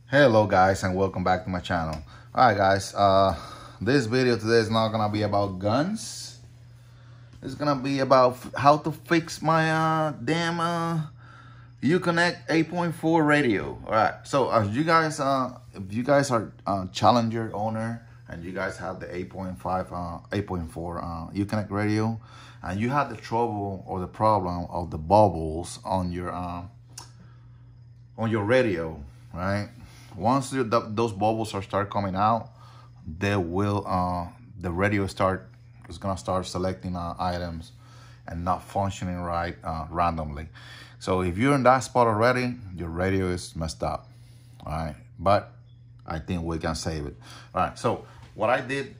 Hello guys, and welcome back to my channel. Alright guys, this video today is not gonna be about guns. It's gonna be about how to fix my damn Uconnect 8.4 radio. Alright, so if you guys are Challenger owner and you guys have the 8.4 Uconnect radio, and you have the trouble or the problem of the bubbles on your radio, right? Once those bubbles start coming out, they will the radio is gonna start selecting items and not functioning right randomly. So if you're in that spot already, your radio is messed up. All right, but I think we can save it. All right, so what I did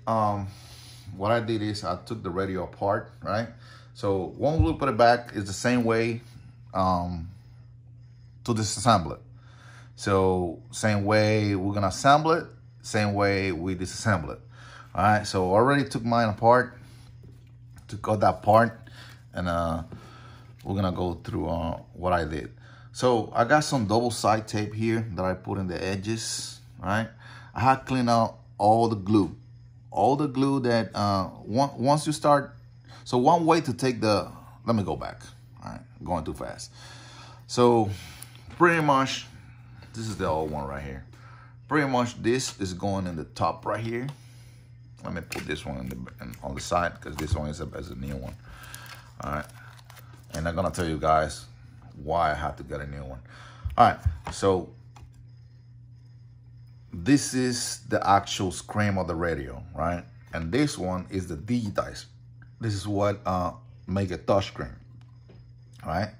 is I took the radio apart, right? So when we put it back, it's the same way to disassemble it. So same way we're gonna assemble it, same way we disassemble it. All right, so I already took mine apart, took out that part, and we're gonna go through what I did. So I got some double side tape here that I put in the edges, right? I had cleaned out all the glue that once you start. So one way to take the, let me go back. All right, I'm going too fast. So pretty much, this is the old one right here. Pretty much this is going in the top right here. Let me put this one on the side because this one is a new one. All right. And I'm going to tell you guys why I have to get a new one. All right. So this is the actual screen of the radio, right? And this one is the digitizer. This is what make a touchscreen, right?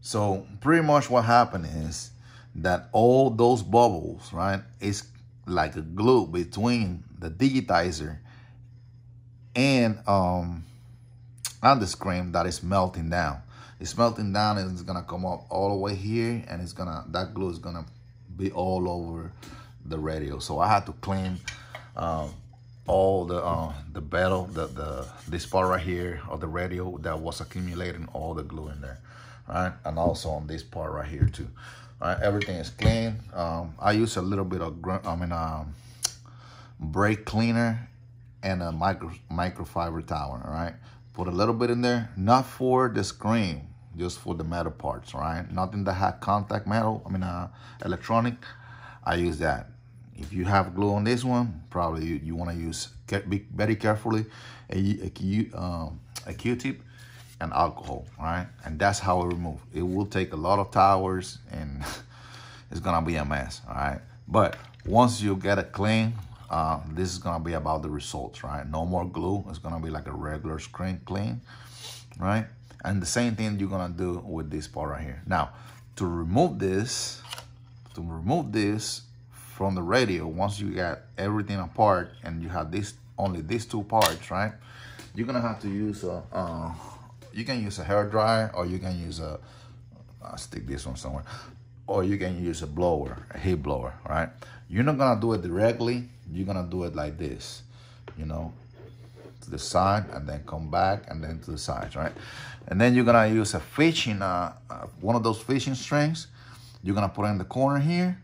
So pretty much what happened is that all those bubbles, right, is like a glue between the digitizer and the screen that is melting down. It's melting down and it's gonna come up all the way here, and that glue is gonna be all over the radio. So I had to clean all the metal, this part right here of the radio that was accumulating all the glue in there, right? And also on this part right here too. Everything is clean. I use a little bit of brake cleaner and a microfiber towel. All right, put a little bit in there, not for the screen, just for the metal parts. Right, nothing that had contact metal. Electronic. I use that. If you have glue on this one, probably you want to use, be very carefully, a Q-tip and alcohol, right? And that's how we remove. It will take a lot of towers and it's gonna be a mess, all right? But once you get it clean, this is gonna be about the results, right? No more glue. It's gonna be like a regular screen clean, right? And the same thing you're gonna do with this part right here. Now, to remove this from the radio, once you get everything apart and you have only these two parts, right? You're gonna have to use you can use a hair dryer, or you can use I'll stick this one somewhere, or you can use a blower, a heat blower, right? You're not gonna do it directly. You're gonna do it like this, you know, to the side, and then come back, and then to the sides, right? And then you're gonna use a fishing, one of those fishing strings. You're gonna put it in the corner here,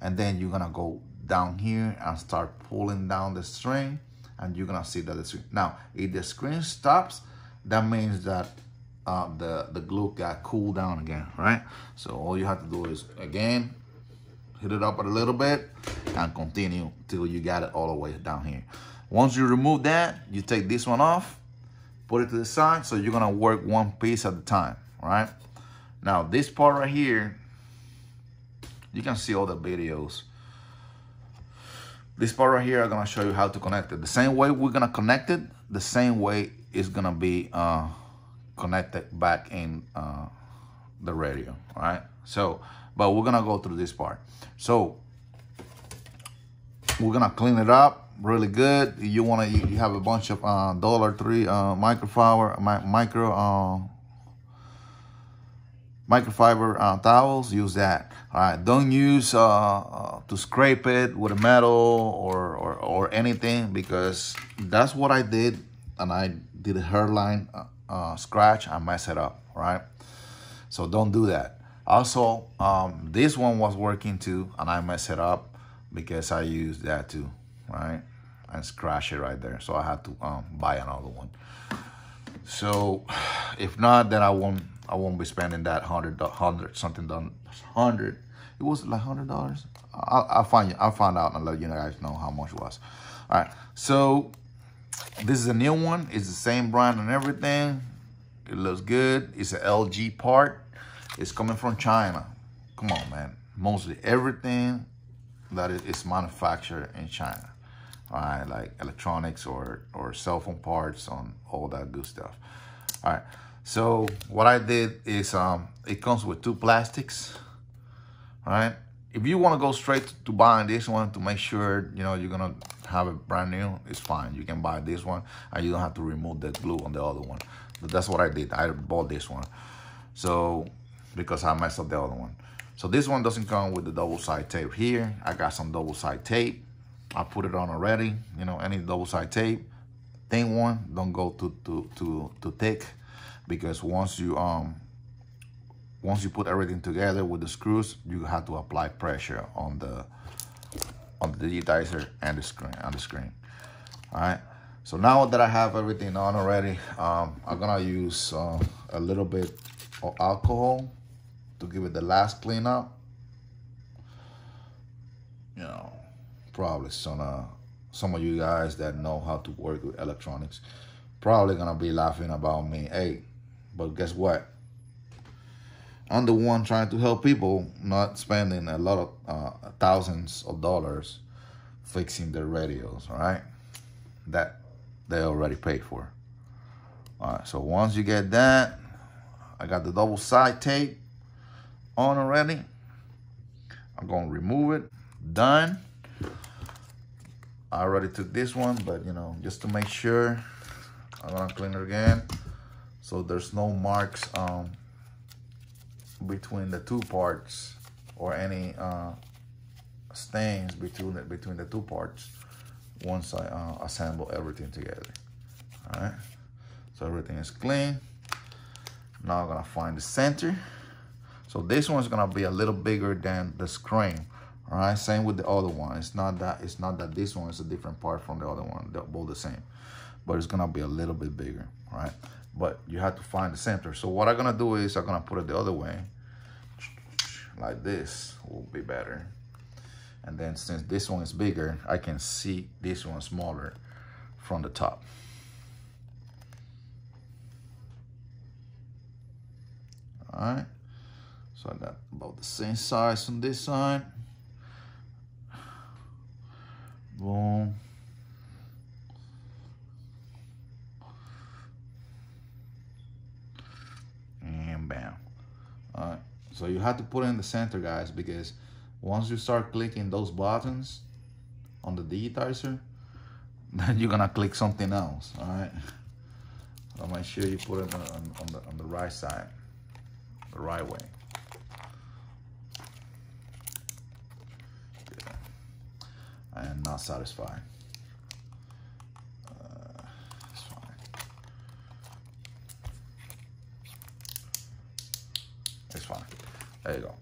and then you're gonna go down here and start pulling down the string, and you're gonna see that the string. Now, if the screen stops, that means that the glue got cooled down again, right? So all you have to do is, again, hit it up a little bit and continue till you got it all the way down here. Once you remove that, you take this one off, put it to the side. So you're gonna work one piece at a time, right? Now this part right here, you can see all the videos. This part right here, I'm gonna show you how to connect it. The same way we're gonna connect it, the same way it's gonna be connected back in the radio, all right? So, but we're gonna go through this part. So we're gonna clean it up really good. You have a bunch of $3 microfiber towels. Use that. All right, don't use to scrape it with a metal or anything, because that's what I did, and I did a hairline scratch. I mess it up, right? So don't do that. Also, this one was working too, and I messed it up because I used that too, right? And scratch it right there. So I had to buy another one. So if not, then I won't be spending that hundred something done. 100. It was like $100. I'll find out and let you guys know how much it was. All right. So this is a new one. It's the same brand and everything. It looks good. It's an LG part. It's coming from China. Come on, man. Mostly everything that is manufactured in China. All right, like electronics or cell phone parts, on all that good stuff. All right. So what I did is it comes with 2 plastics. All right. If you want to go straight to buying this one to make sure you're gonna have it brand new, it's fine. You can buy this one and you don't have to remove the glue on the other one. But that's what I did. I bought this one. So because I messed up the other one. So this one doesn't come with the double side tape here. I got some double side tape. I put it on already. Any double side tape, thin one, don't go too thick, because once you put everything together with the screws, you have to apply pressure on the digitizer and the screen. All right. So now that I have everything on already, I'm gonna use a little bit of alcohol to give it the last cleanup. Probably some of you guys that know how to work with electronics probably gonna be laughing about me. Hey, but guess what? I'm the one trying to help people, not spending a lot of thousands of dollars fixing their radios, all right? That they already paid for. All right, so once you get that, I got the double side tape on already. I'm gonna remove it. Done. I already took this one, but just to make sure, I'm gonna clean it again so there's no marks between the 2 parts, or any stains between the 2 parts once I assemble everything together. All right, so everything is clean. Now I'm gonna find the center. So this one's gonna be a little bigger than the screen. All right, same with the other one. It's not that this one is a different part from the other one. They're both the same, but it's gonna be a little bit bigger. All right, but you have to find the center. So what I'm gonna do is I'm gonna put it the other way, like this will be better. And then since this one is bigger, I can see this one smaller from the top. All right, so I got about the same size on this side. Boom. And bam. All right, so you have to put it in the center, guys, because once you start clicking those buttons on the digitizer, then you're gonna click something else. All right, so make sure you put it on the right side, the right way. I am not satisfied. It's fine. It's fine. There you go.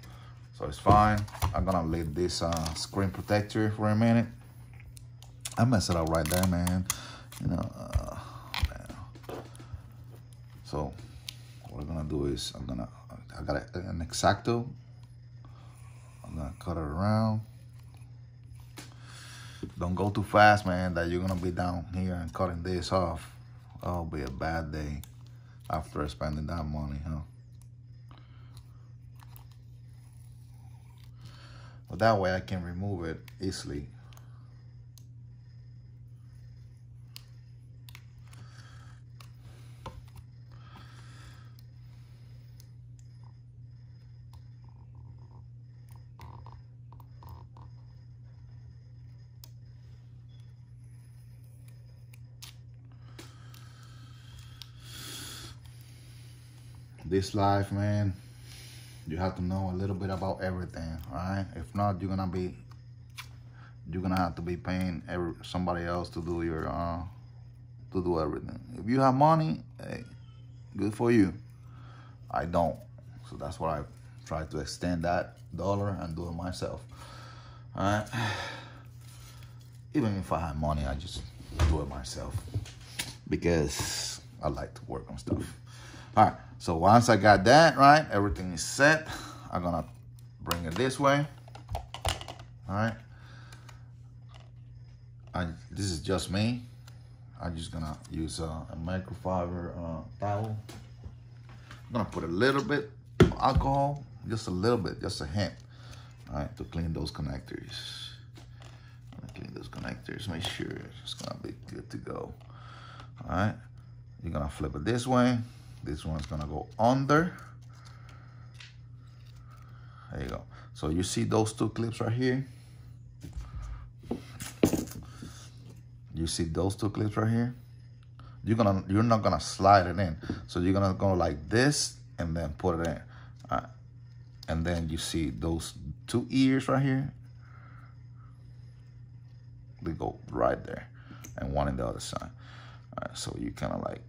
So it's fine. I'm gonna leave this screen protector for a minute. I messed it up right there, man. Man. So what I'm gonna do is I got an X-Acto. I'm gonna cut it around. Don't go too fast, man, that you're gonna be down here and cutting this off. That'll be a bad day after spending that money, huh? But that way I can remove it easily. This life, man, you have to know a little bit about everything, all right? If not, you're gonna have to be paying somebody else to do your to do everything. If you have money, hey, good for you. I don't, so that's what I try to extend that dollar and do it myself. All right. Even if I have money, I just do it myself because I like to work on stuff. All right, so once I got that, right, everything is set. I'm gonna bring it this way. All right. This is just me. I'm just gonna use a microfiber towel. I'm gonna put a little bit of alcohol, just a little bit, just a hint, all right, to clean those connectors. Clean those connectors, make sure it's gonna be good to go. All right, you're gonna flip it this way. This one's gonna go under. There you go. So you see those two clips right here? You see those two clips right here? You're not gonna slide it in. So you're gonna go like this and then put it in. All right. And then you see those two ears right here. They go right there, and one in the other side. All right, so you kind of like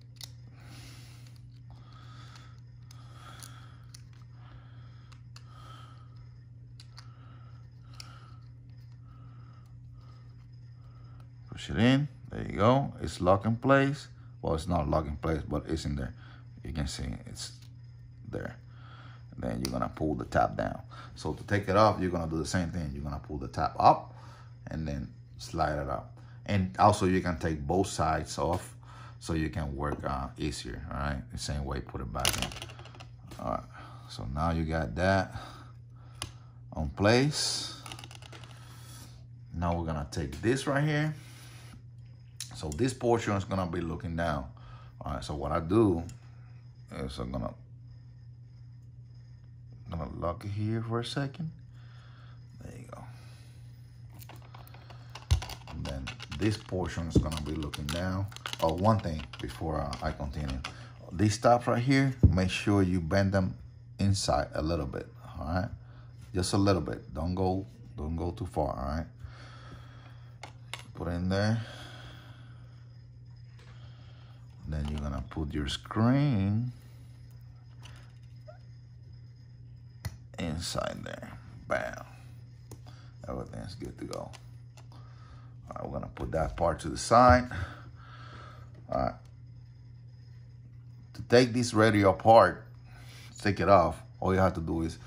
push it in. There you go. It's locked in place. Well, it's not locked in place, but it's in there. You can see it's there. And then you're gonna pull the tab down. So to take it off, you're gonna do the same thing. You're gonna pull the tab up and then slide it up. And also you can take both sides off so you can work easier. All right, the same way, put it back in. All right, so now you got that on place. Now we're gonna take this right here. So this portion is gonna be looking down. All right, so what I do is I'm gonna lock it here for a second. There you go. And then this portion is gonna be looking down. Oh, one thing before I continue. These stops right here, make sure you bend them inside a little bit, all right? Just a little bit, don't go too far, all right? Put it in there. Then you're gonna put your screen inside there, bam. Everything's good to go. All right, we're gonna put that part to the side. All right. To take this radio apart, take it off, all you have to do is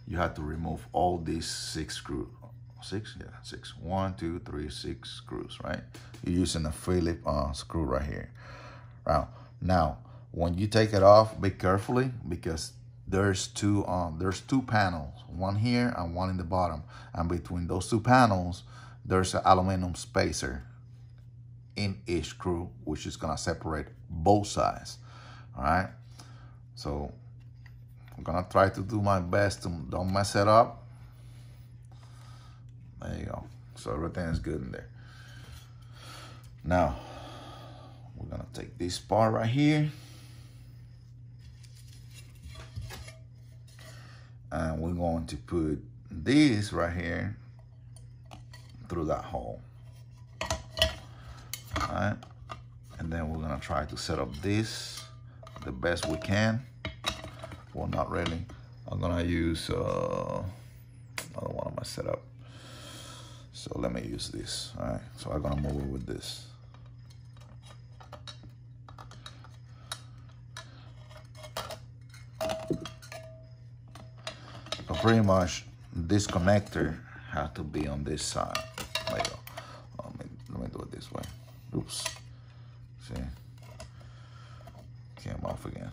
you have to remove all these 6 screws. 6? Yeah, 6. 1, 2, 3, 6 screws, right? You're using a Phillips screw right here. Now, when you take it off, be carefully because there's two panels, one here and one in the bottom. And between those 2 panels, there's an aluminum spacer in each screw, which is gonna separate both sides, all right? So I'm gonna try to do my best to don't mess it up. There you go. So everything is good in there. Now, we're gonna take this part right here and we're going to put this right here through that hole. All right, and then we're gonna try to set up this the best we can. Well, not really. I'm gonna use another one of my setup. So let me use this. All right, so I'm gonna move it with this. So pretty much this connector has to be on this side. There you go. Let me do it this way. Oops. See? Came off again.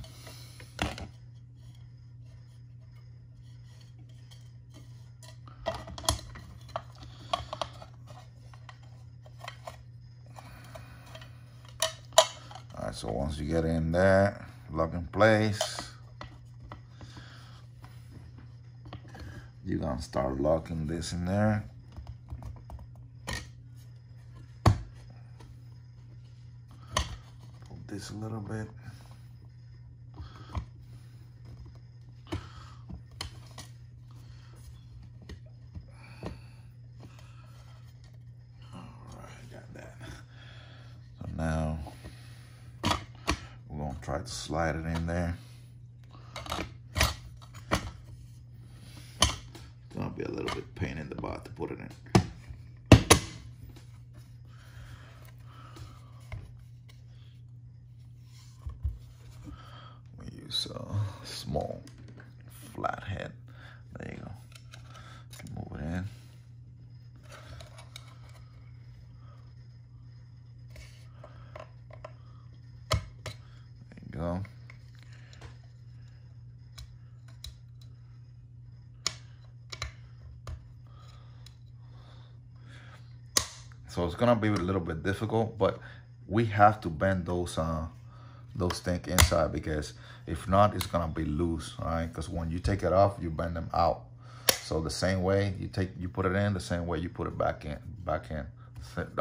All right, so once you get in there, lock in place, you're gonna start locking this in there. Pull this a little bit. All right, got that. So now we're gonna try to slide it in there. little bit pain in the butt to put it in. We use a small flat head. There you go. Move it in. There you go. So it's gonna be a little bit difficult, but we have to bend those things inside, because if not, it's gonna be loose, all right? Because when you take it off, you bend them out. So the same way you put it in, the same way you put it back in. I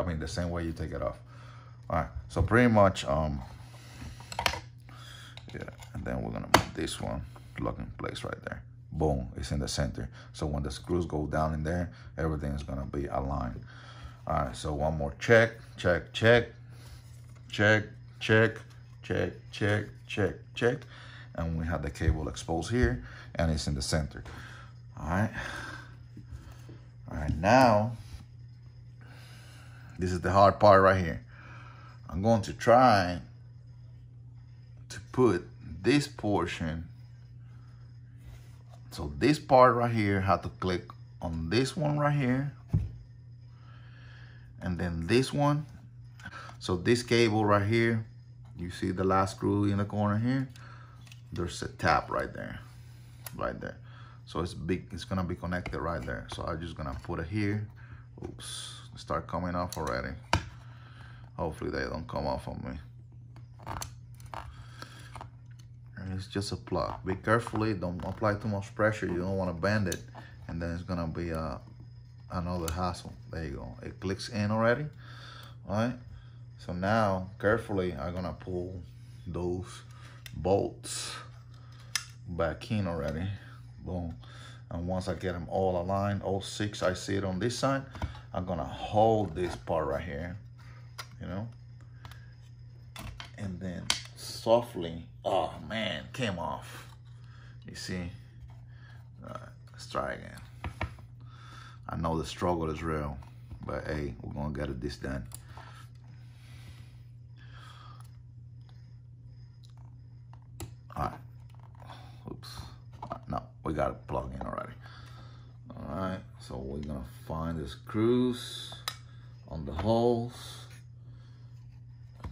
mean, the same way you take it off. All right. So pretty much, yeah. And then we're gonna move this one, plug in place right there. Boom, it's in the center. So when the screws go down in there, everything is gonna be aligned. All right, so one more check, check, check, check, check, check, check, check, check. And we have the cable exposed here, and it's in the center. All right. All right, now, this is the hard part right here. I'm going to try to put this portion. So this part right here, have to click on this one right here. And then this one. So this cable right here, you see the last screw in the corner here? There's a tap right there, right there. So it's big, it's gonna be connected right there. So I'm just gonna put it here. Oops, start coming off already. Hopefully they don't come off on me. And it's just a plug. Be carefully, don't apply too much pressure. You don't wanna bend it, and then it's gonna be another hassle. There you go, it clicks in already. All right, so now carefully I'm gonna pull those bolts back in already. Boom. And once I get them all aligned, all 6, I see it on this side, I'm gonna hold this part right here, you know, and then softly, oh man, came off. You see? All right, let's try again. I know the struggle is real, but hey, we're gonna get this done. All right. Oops. No, we got it plugged in already. All right, so we're gonna find the screws on the holes.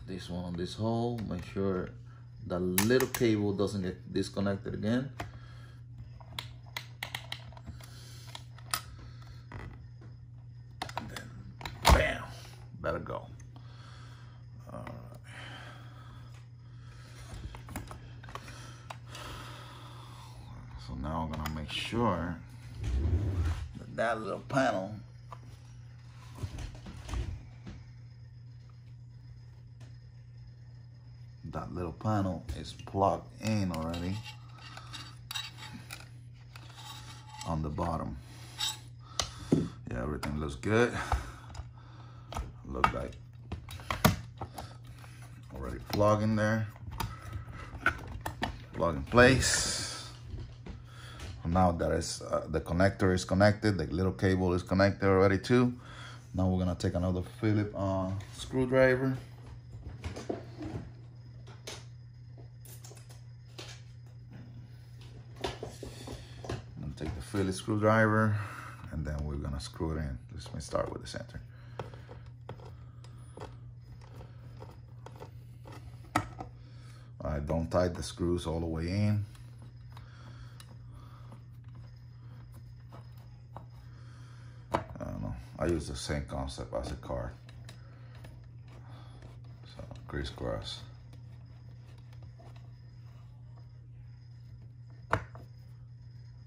This one on this hole. Make sure the little cable doesn't get disconnected again. And then, bam, let it go. All right. So now I'm gonna make sure that that little panel is plugged in already on the bottom. Yeah, everything looks good. Look like already plugged in there. Plug in place. Now that is the connector is connected, the little cable is connected already too. Now we're gonna take another Phillips screwdriver. I'm gonna take the Phillips screwdriver, and then we're gonna screw it in. Let me start with the center. All right, don't tighten the screws all the way in. I use the same concept as a card. So crisscross.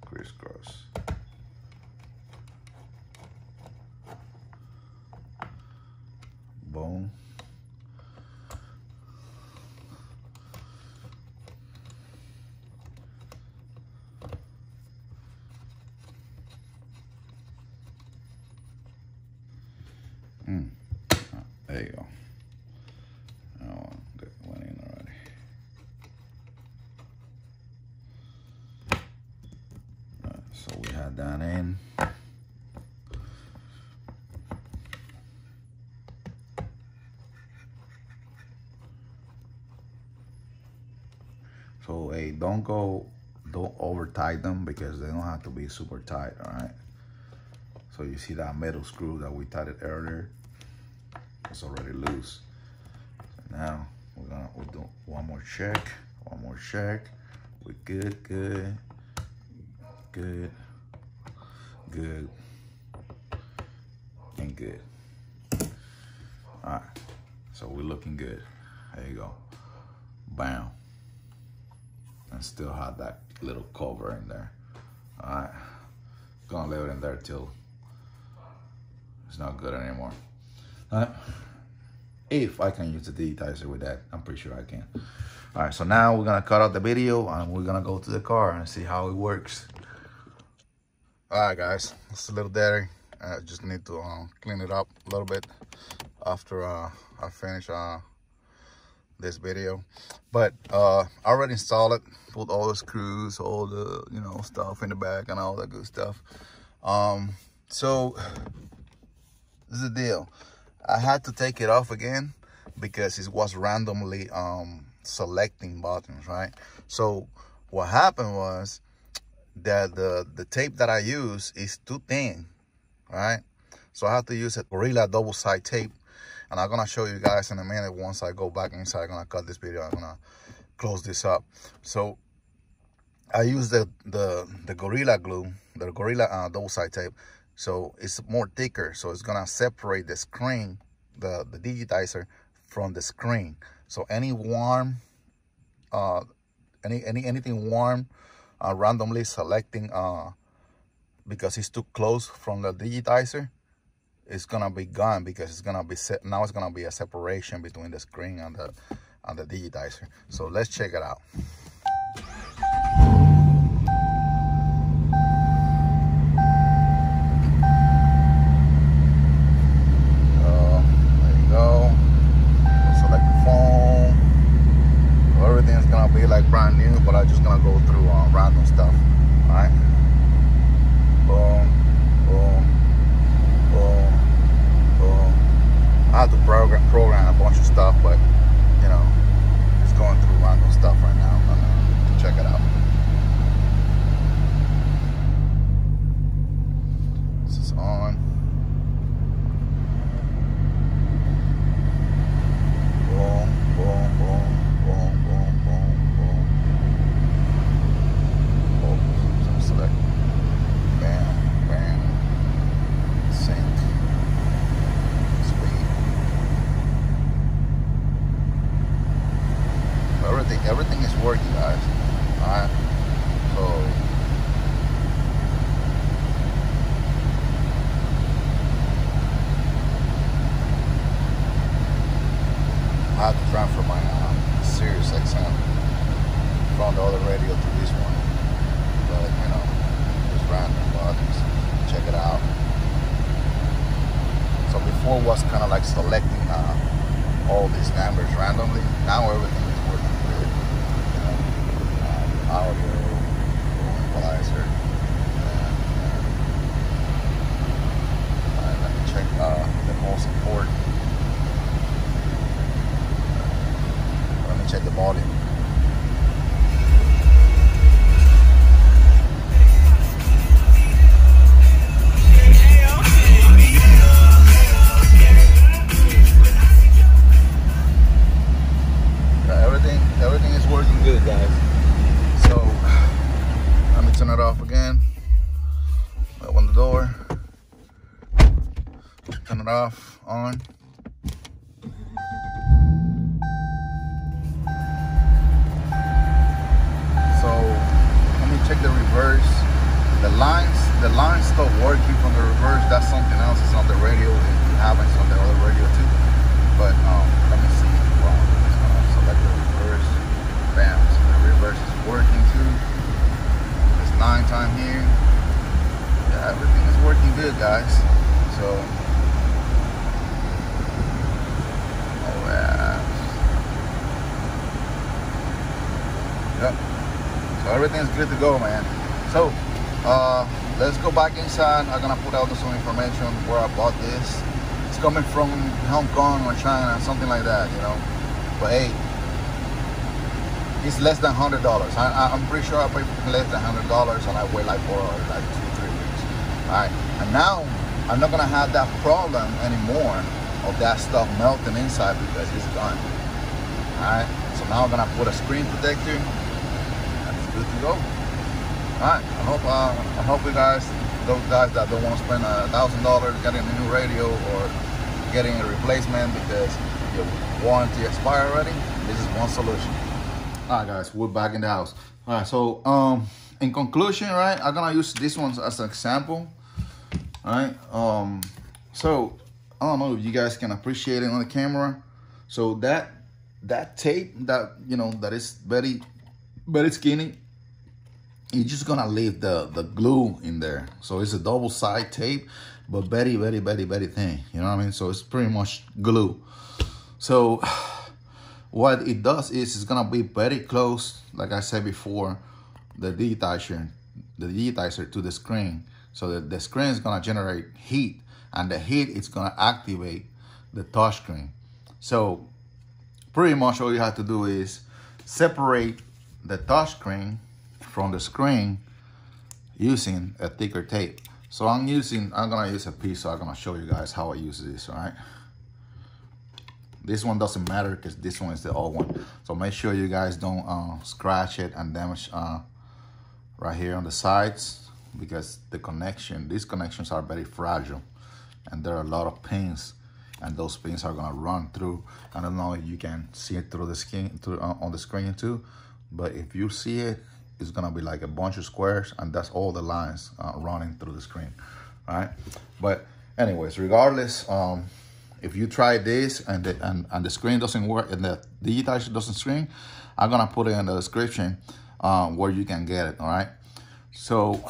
Crisscross. Boom. There you go. Oh, that went in already. Right, so we had that in. So hey, don't over tight them because they don't have to be super tight, all right? So you see that metal screw that we tightened earlier? It's already loose. So now we'll do one more check. We're good, and good. All right, so we're looking good. There you go, bam. And still have that little cover in there. All right, gonna leave it in there till it's not good anymore. All right, if I can use the digitizer with that, I'm pretty sure I can. All right, so now we're gonna cut out the video and we're gonna go to the car and see how it works. All right, guys, it's a little dirty. I just need to clean it up a little bit after I finish this video. But I already installed it, put all the screws, all the stuff in the back and all that good stuff. So this is the deal. I had to take it off again because it was randomly selecting buttons, right? So what happened was that the tape that I use is too thin, right? So I have to use a Gorilla double-side tape, and I'm gonna show you guys in a minute. Once I go back inside, I'm gonna cut this video, I'm gonna close this up. So I use the Gorilla glue, the Gorilla double-side tape, so it's more thicker, so it's gonna separate the screen, the digitizer from the screen. So any warm anything warm, randomly selecting because it's too close from the digitizer, it's gonna be gone because it's gonna be now it's gonna be a separation between the screen and the digitizer. So let's check it out. There you go. Select the phone. Everything's gonna be like brand new, but I'm just gonna go through random stuff. All right. Boom, boom, boom, boom. I have to program a bunch of stuff, but just going through random stuff right now. I'm gonna check it out. This is on. Boom, boom, boom. Select. Bam, bam. Sync. Speed. So everything is working, guys. Alright. So I have to transfer my Sirius XM from the other radio to this one, but just random buttons. Check it out. So before it was kind of like selecting all these numbers randomly. Now everything is working good. Audio, equalizer. Let me check the whole support. Check the volume. Everything is working good, guys. So let me turn it off again. Open the door. Turn it off, on. Check the reverse. The lines stop working from the reverse. That's something else. It's on the radio. It happens on the other radio too. But let me see. Well, I'm just gonna select the reverse. Bam. So the reverse is working too. It's 9 time here. Yeah, everything is working good, guys. So yep. So everything's good to go, man. So let's go back inside. I'm gonna put out some information where I bought this. It's coming from Hong Kong or China, something like that, But hey, it's less than $100. I'm pretty sure I paid less than $100, and I wait like for like 2-3 weeks. All right, and now I'm not gonna have that problem anymore of that stuff melting inside because it's done. All right, so now I'm gonna put a screen protector, and it's good to go. All right, I hope you guys, those guys that don't want to spend $1,000 getting a new radio or getting a replacement because your warranty expired already, this is one solution. All right, guys, we're back in the house. All right, so in conclusion, right, I'm gonna use this one as an example. All right, so I don't know if you guys can appreciate it on the camera. So that tape that, you know, that is very skinny, you're just gonna leave the glue in there. So it's a double side tape, but very thin, you know what I mean? So it's pretty much glue. So what it does is it's gonna be very close, like I said before, the digitizer to the screen. So that the screen is gonna generate heat, and the heat is gonna activate the touch screen. So pretty much all you have to do is separate the touch screen from the screen using a thicker tape. So I'm gonna use a piece, so I'm gonna show you guys how I use this, all right? This one doesn't matter because this one is the old one. So make sure you guys don't scratch it and damage right here on the sides, because these connections are very fragile, and there are a lot of pins, and those pins are gonna run through. I don't know if you can see it through the skin, on the screen too, but if you see it, it's gonna be like a bunch of squares, and that's all the lines running through the screen, all right? But anyways, regardless, if you try this and the screen doesn't work and the digitizer doesn't screen, I'm gonna put it in the description where you can get it, all right? So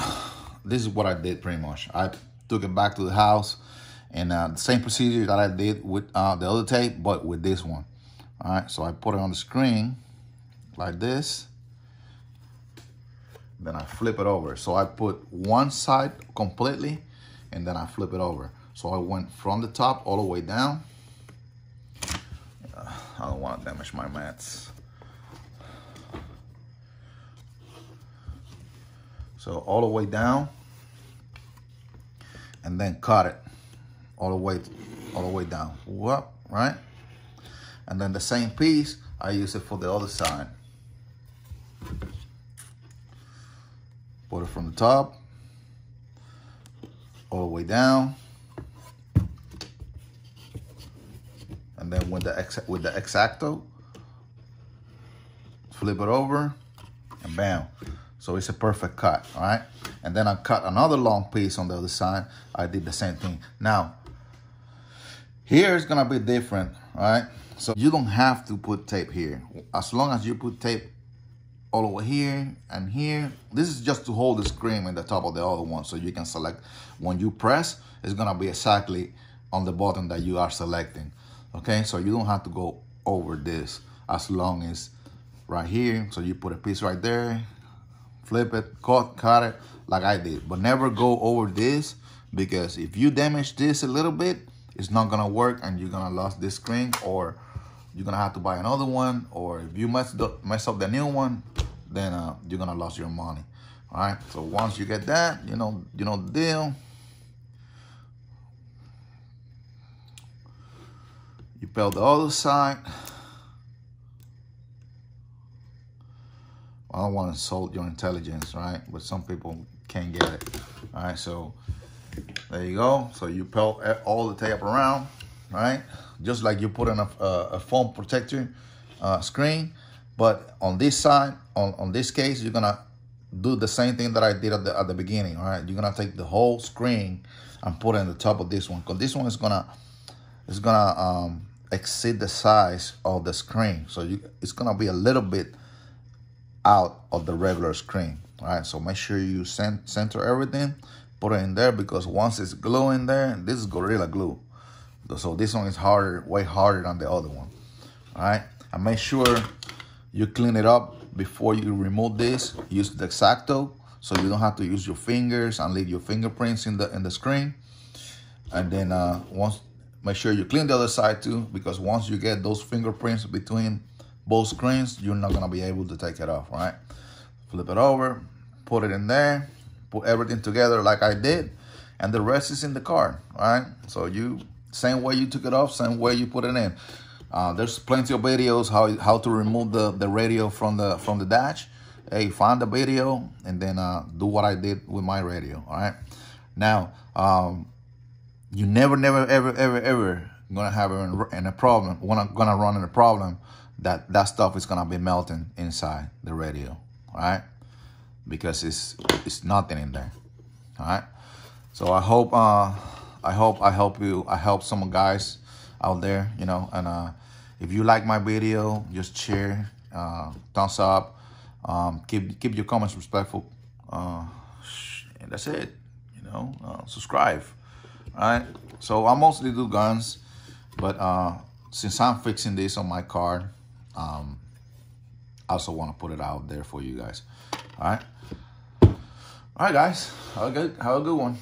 this is what I did pretty much. I took it back to the house, and the same procedure that I did with the other tape, but with this one, all right? So I put it on the screen like this, then I flip it over. So I put one side completely, and then I flip it over. So I went from the top all the way down. I don't want to damage my mats. So all the way down, and then cut it all the way down. Whoop, right? And then the same piece, I use it for the other side. Put it from the top all the way down, and then with the X-Acto, flip it over, and bam. So it's a perfect cut, all right? And then I cut another long piece on the other side. I did the same thing. Now, here is gonna be different, all right? So you don't have to put tape here. As long as you put tape all over here and here, this is just to hold the screen in the top of the other one, so you can select. When you press, it's gonna be exactly on the button that you are selecting, okay? So you don't have to go over this, as long as right here. So you put a piece right there, flip it, cut it like I did, but never go over this, because if you damage this a little bit, it's not gonna work, and you're gonna lose this screen, or you're gonna have to buy another one, or if you mess up the new one, then you're gonna lose your money. All right, so once you get that, you know the deal. You peel the other side. I don't want to insult your intelligence, right? But some people can't get it. All right, so there you go. So you peel all the tape around, right? Just like you put in a foam protector screen. But on this side, on this case, you're gonna do the same thing that I did at the beginning. All right, you're gonna take the whole screen and put it on the top of this one, because this one is gonna exceed the size of the screen. So it's gonna be a little bit out of the regular screen. All right, so make sure you center everything, put it in there, because once it's glue in there, this is Gorilla Glue. So this one is harder, way harder than the other one. All right, and make sure you clean it up before you remove this. Use the X-Acto, so you don't have to use your fingers and leave your fingerprints in the screen. And then make sure you clean the other side too, because once you get those fingerprints between both screens, you're not gonna be able to take it off, right? Flip it over, put it in there, put everything together like I did, and the rest is in the car, right? So same way you took it off, same way you put it in. There's plenty of videos how to remove the radio from the dash. Hey, find the video and then do what I did with my radio, all right? Now, you never, ever gonna have a problem, gonna run into a problem that stuff is gonna be melting inside the radio, all right? Because it's nothing in there, all right? So I help some guys out there, you know, and if you like my video, just share, thumbs up, keep your comments respectful, and that's it, you know, subscribe, all right? So I mostly do guns, but since I'm fixing this on my car, I also want to put it out there for you guys, all right? All right, guys, have a good one.